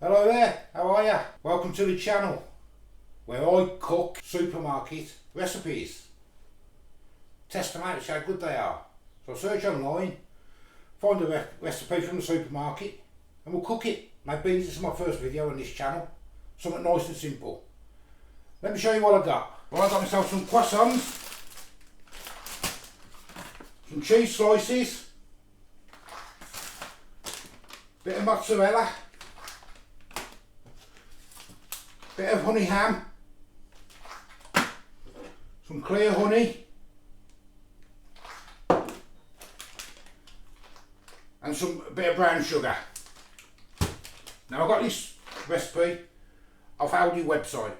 Hello there, how are ya? Welcome to the channel where I cook supermarket recipes. Test them out, see how good they are. So search online, find a recipe from the supermarket and we'll cook it. Maybe this is my first video on this channel. Something nice and simple. Let me show you what I got. Well, I got myself some croissants, some cheese slices, bit of mozzarella, bit of honey ham, some clear honey, and some bit of brown sugar. Now I got this recipe off Aldi website.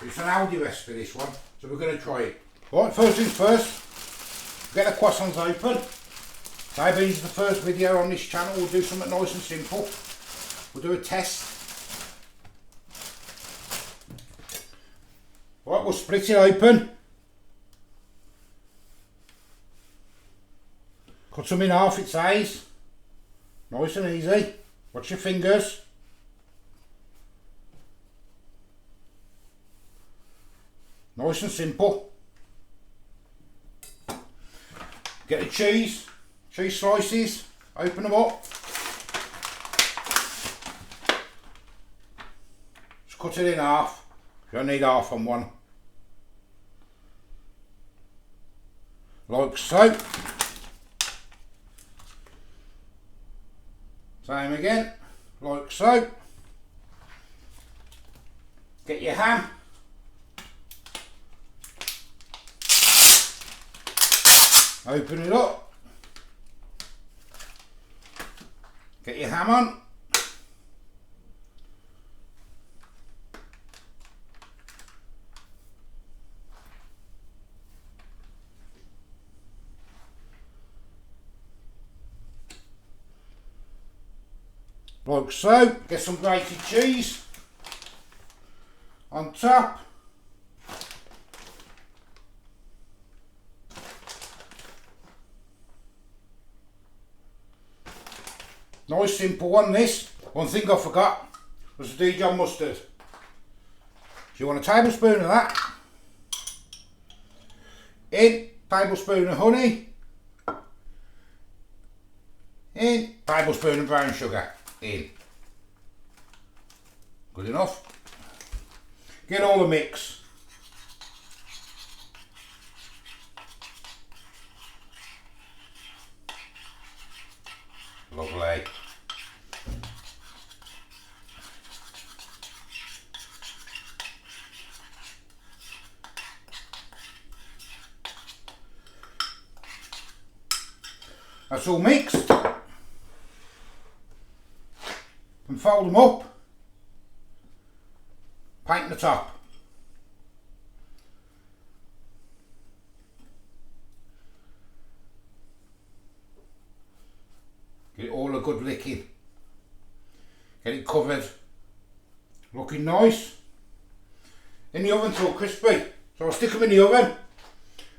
It's an Aldi recipe, this one, so we're going to try it. Right, first things first, get the croissants open. Maybe this is the first video on this channel. We'll do something nice and simple. We'll do a test. Right, we'll split it open. Cut them in half, it says. Nice and easy. Watch your fingers. Nice and simple. Get the cheese slices, open them up. Just cut it in half. You don't need half on one. Like so. Same again, like so. Get your ham. Open it up. Get your ham on. Like so. Get some grated cheese on top. Nice simple one this. One thing I forgot was the Dijon mustard. So you want a tablespoon of that. In, tablespoon of honey. In, tablespoon of brown sugar. In. Good enough. Get all the mix. Lovely. That's all mixed. And fold them up. Paint the top. Get it all a good licking. Get it covered. Looking nice. In the oven till crispy. So I'll stick them in the oven and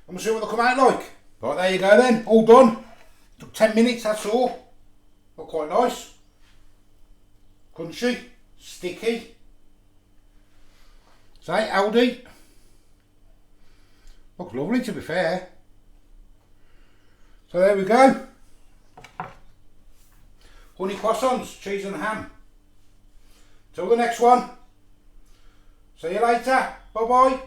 we'll see what they come out like. Right, there you go then, all done. Took 10 minutes, that's all. Look quite nice. Crunchy, sticky. Say, Aldi. Look lovely to be fair. So there we go. Honey croissants, cheese and ham. Till the next one. See you later. Bye bye.